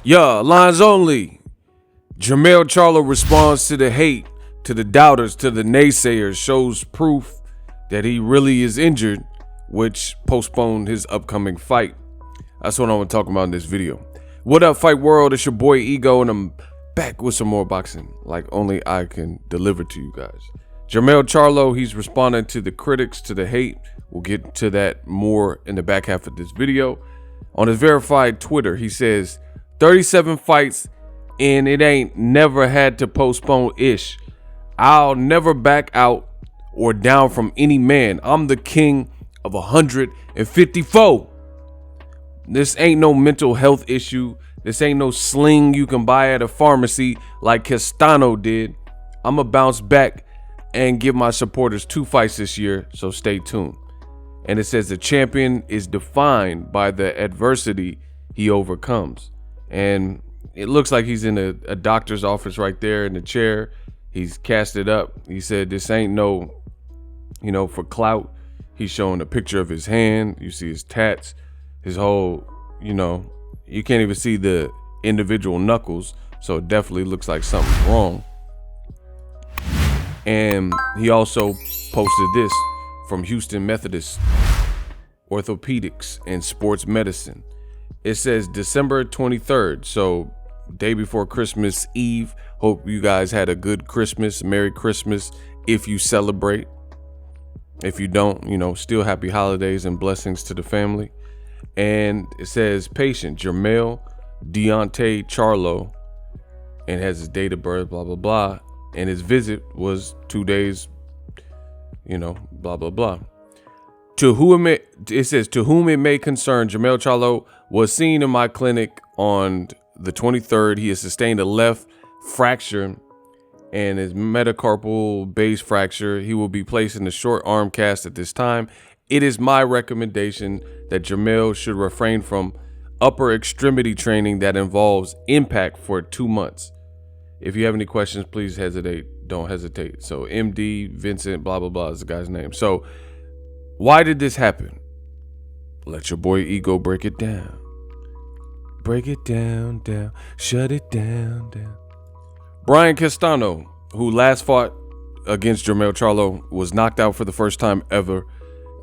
Yeah, lines only. Jermell Charlo responds to the hate, to the doubters, to the naysayers, shows proof that he really is injured, which postponed his upcoming fight. That's what I want to talk about in this video. What up, Fight World? It's your boy Ego, and I'm back with some more boxing, like only I can deliver to you guys. Jermell Charlo, he's responding to the critics, to the hate. We'll get to that more in the back half of this video. On his verified Twitter, he says, 37 fights and it ain't never had to postpone ish. I'll never back out or down from any man. I'm the king of 154. This ain't no mental health issue. This ain't no sling you can buy at a pharmacy like Castano did. I'ma bounce back and give my supporters 2 fights this year, so stay tuned. And it says the champion is defined by the adversity he overcomes. And it looks like he's in a doctor's office right there in the chair. He's casted up. He said this ain't no, for clout. He's showing a picture of his hand. You see his tats, his whole, you can't even see the individual knuckles. So it definitely looks like something's wrong. And he also posted this from Houston Methodist Orthopedics and Sports Medicine. It says December 23rd, so day before Christmas Eve. Hope you guys had a good Christmas. Merry Christmas if you celebrate. If you don't, still happy holidays and blessings to the family. And it says patient Jermell Deontay Charlo, and has his date of birth, blah, blah, blah. And his visit was 2 days, blah, blah, blah. It says, to whom it may concern, Jermell Charlo was seen in my clinic on the 23rd. He has sustained a left fracture and his metacarpal base fracture. He will be placed in the short arm cast at this time. It is my recommendation that Jermell should refrain from upper extremity training that involves impact for 2 months. If you have any questions, please don't hesitate. So MD Vincent, blah, blah, blah is the guy's name. So why did this happen? Let your boy Ego break it down. Break it down, down. Shut it down, down. Brian Castano, who last fought against Jermell Charlo, was knocked out for the first time ever.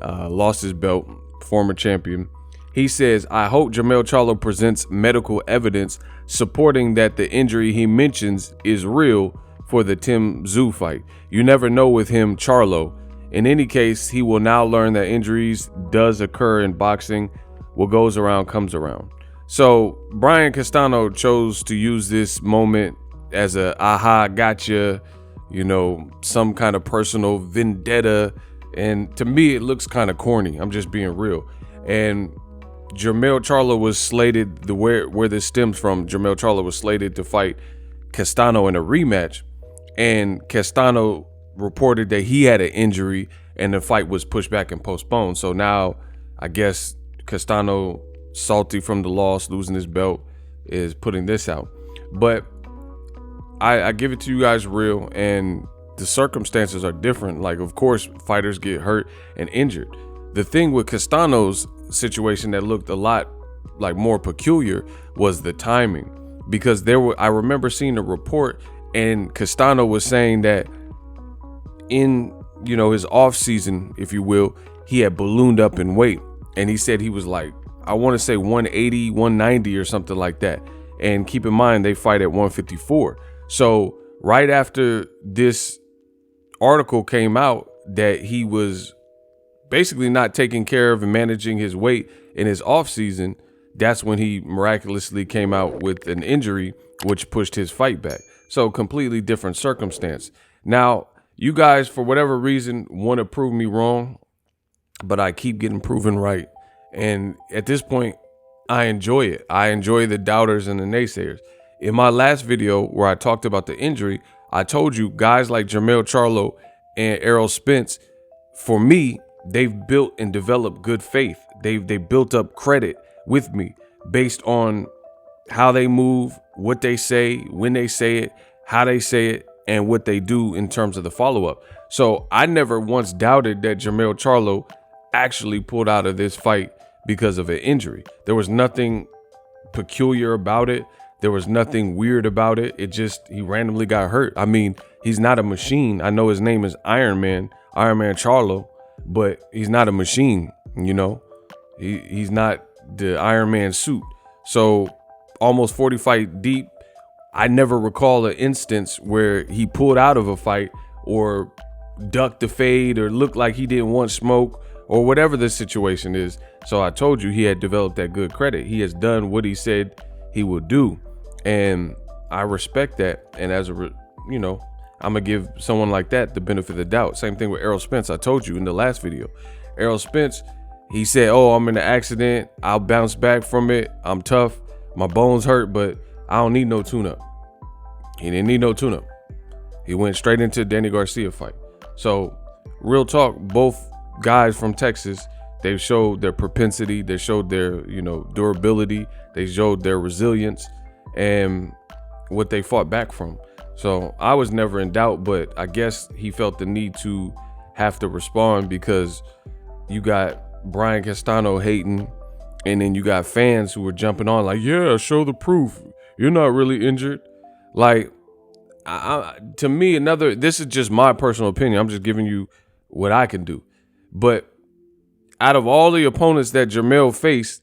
Lost his belt, former champion. He says, I hope Jermell Charlo presents medical evidence supporting that the injury he mentions is real for the Tim Tszyu fight. You never know with him, Charlo. In any case, he will now learn that injuries does occur in boxing. What goes around comes around. So Brian Castano chose to use this moment as a aha, gotcha, some kind of personal vendetta. And to me, it looks kind of corny. I'm just being real. And Jermell Charlo was slated, where this stems from, Jermell Charlo was slated to fight Castano in a rematch. And Castano reported that he had an injury and the fight was pushed back and postponed. So now I guess Castano, salty from the loss, losing his belt, is putting this out. But I give it to you guys real, and the circumstances are different. Like, of course, fighters get hurt and injured. The thing with Castano's situation that looked a lot like more peculiar was the timing, because I remember seeing a report and Castano was saying that in his off season, if you will, he had ballooned up in weight, and he said he was like, I want to say 180, 190 or something like that. And keep in mind, they fight at 154. So right after this article came out that he was basically not taking care of and managing his weight in his off season, that's when he miraculously came out with an injury, which pushed his fight back. So completely different circumstance. Now, you guys, for whatever reason, want to prove me wrong, but I keep getting proven right. And at this point, I enjoy it. I enjoy the doubters and the naysayers. In my last video where I talked about the injury, I told you guys like Jermell Charlo and Errol Spence, for me, they've built and developed good faith. They built up credit with me based on how they move, what they say, when they say it, how they say it, and what they do in terms of the follow-up. So I never once doubted that Jermell Charlo actually pulled out of this fight because of an injury. There was nothing peculiar about it. There was nothing weird about it. He randomly got hurt. I mean, he's not a machine. I know his name is Iron Man Charlo, but he's not a machine, you know? He's not the Iron Man suit. So almost 40 fight deep, I never recall an instance where he pulled out of a fight or ducked the fade or looked like he didn't want smoke or whatever the situation is. So I told you he had developed that good credit. He has done what he said he would do. And I respect that. And as I'm gonna give someone like that the benefit of the doubt. Same thing with Errol Spence. I told you in the last video, Errol Spence, he said, oh, I'm in an accident. I'll bounce back from it. I'm tough. My bones hurt, but I don't need no tune-up. He didn't need no tune-up. He went straight into Danny Garcia fight. So real talk, both guys from Texas, they showed their propensity. They showed their, durability. They showed their resilience and what they fought back from. So I was never in doubt, but I guess he felt the need to have to respond because you got Brian Castano hating, and then you got fans who were jumping on like, yeah, show the proof. You're not really injured. Like, to me, this is just my personal opinion. I'm just giving you what I can do. But out of all the opponents that Jermell faced,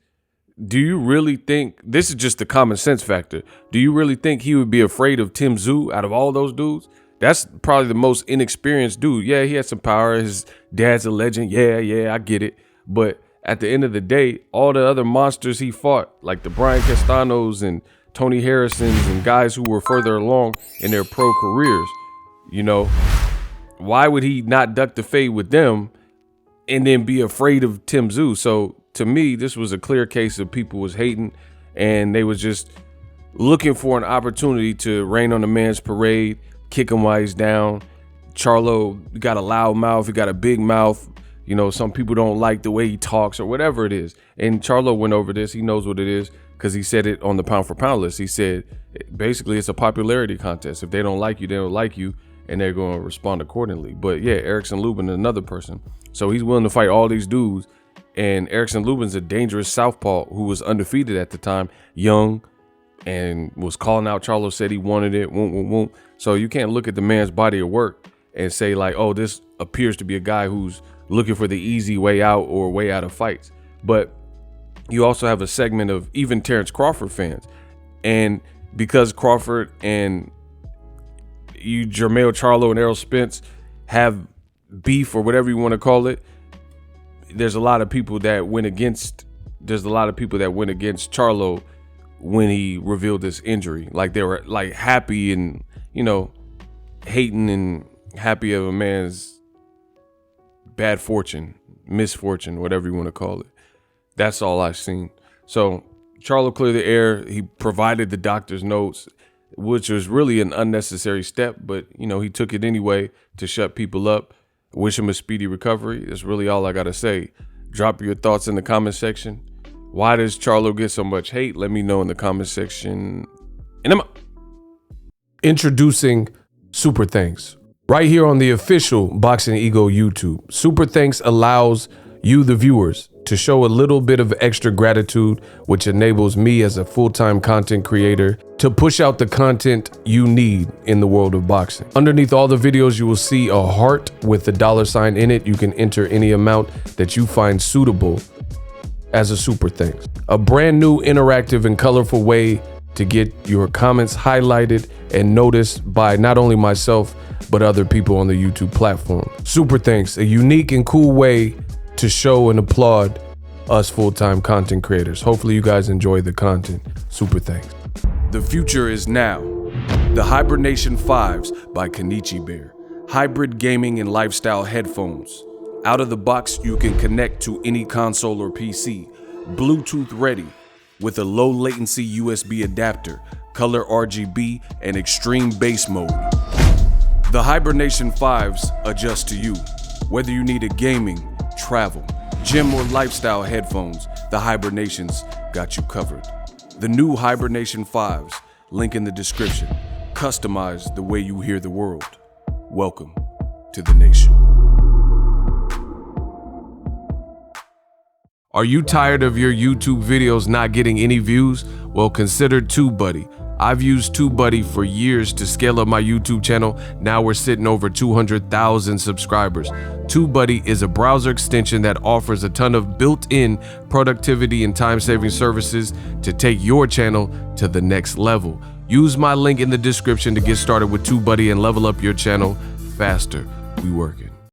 do you really think, this is just the common sense factor, do you really think he would be afraid of Tim Tszyu out of all those dudes? That's probably the most inexperienced dude. Yeah, he has some power. His dad's a legend. Yeah, I get it. But at the end of the day, all the other monsters he fought, like the Brian Castanos and Tony Harrisons and guys who were further along in their pro careers, why would he not duck the fade with them and then be afraid of Tim Tszyu? So to me, this was a clear case of people was hating and they was just looking for an opportunity to rain on the man's parade, kick him while he's down. Charlo got a loud mouth. He got a big mouth. Some people don't like the way he talks or whatever it is. And Charlo went over this. He knows what it is because he said it on the pound for pound list. He said, basically, it's a popularity contest. If they don't like you, they don't like you, and they're going to respond accordingly. But yeah, Erickson Lubin is another person. So he's willing to fight all these dudes. And Erickson Lubin's a dangerous southpaw who was undefeated at the time, young, and was calling out Charlo, said he wanted it, won't. So you can't look at the man's body of work and say like, oh, this appears to be a guy who's looking for the easy way out or way out of fights. But you also have a segment of even Terrence Crawford fans. And because Crawford and Jermell Charlo and Errol Spence have beef or whatever you want to call it, there's a lot of people that went against Charlo when he revealed this injury. Like they were like happy and, hating and happy of a man's bad fortune, misfortune, whatever you want to call it. That's all I've seen. So Charlo cleared the air. He provided the doctor's notes, which was really an unnecessary step, but he took it anyway to shut people up. Wish him a speedy recovery. That's really all I got to say. Drop your thoughts in the comment section. Why does Charlo get so much hate? Let me know in the comment section. And I'm introducing Super Thanks right here on the official Boxing Ego YouTube. Super Thanks allows you, the viewers, to show a little bit of extra gratitude, which enables me as a full-time content creator to push out the content you need in the world of boxing. Underneath all the videos, you will see a heart with the $sign in it. You can enter any amount that you find suitable as a super thanks. A brand new interactive and colorful way to get your comments highlighted and noticed by not only myself, but other people on the YouTube platform. Super thanks, a unique and cool way to show and applaud us full-time content creators. Hopefully you guys enjoy the content. Super thanks. The future is now. The Hibernation 5s by Kenichi Bear. Hybrid gaming and lifestyle headphones. Out of the box, you can connect to any console or PC. Bluetooth ready with a low latency USB adapter, color RGB, and extreme bass mode. The Hibernation 5s adjust to you. Whether you need a gaming, travel, gym, or lifestyle headphones, the Hibernations got you covered. The new Hibernation 5s, link in the description. Customize the way you hear the world. Welcome to the nation. Are you tired of your YouTube videos not getting any views? Well, consider TubeBuddy. I've used TubeBuddy for years to scale up my YouTube channel. Now we're sitting over 200,000 subscribers. TubeBuddy is a browser extension that offers a ton of built-in productivity and time-saving services to take your channel to the next level. Use my link in the description to get started with TubeBuddy and level up your channel faster. We working.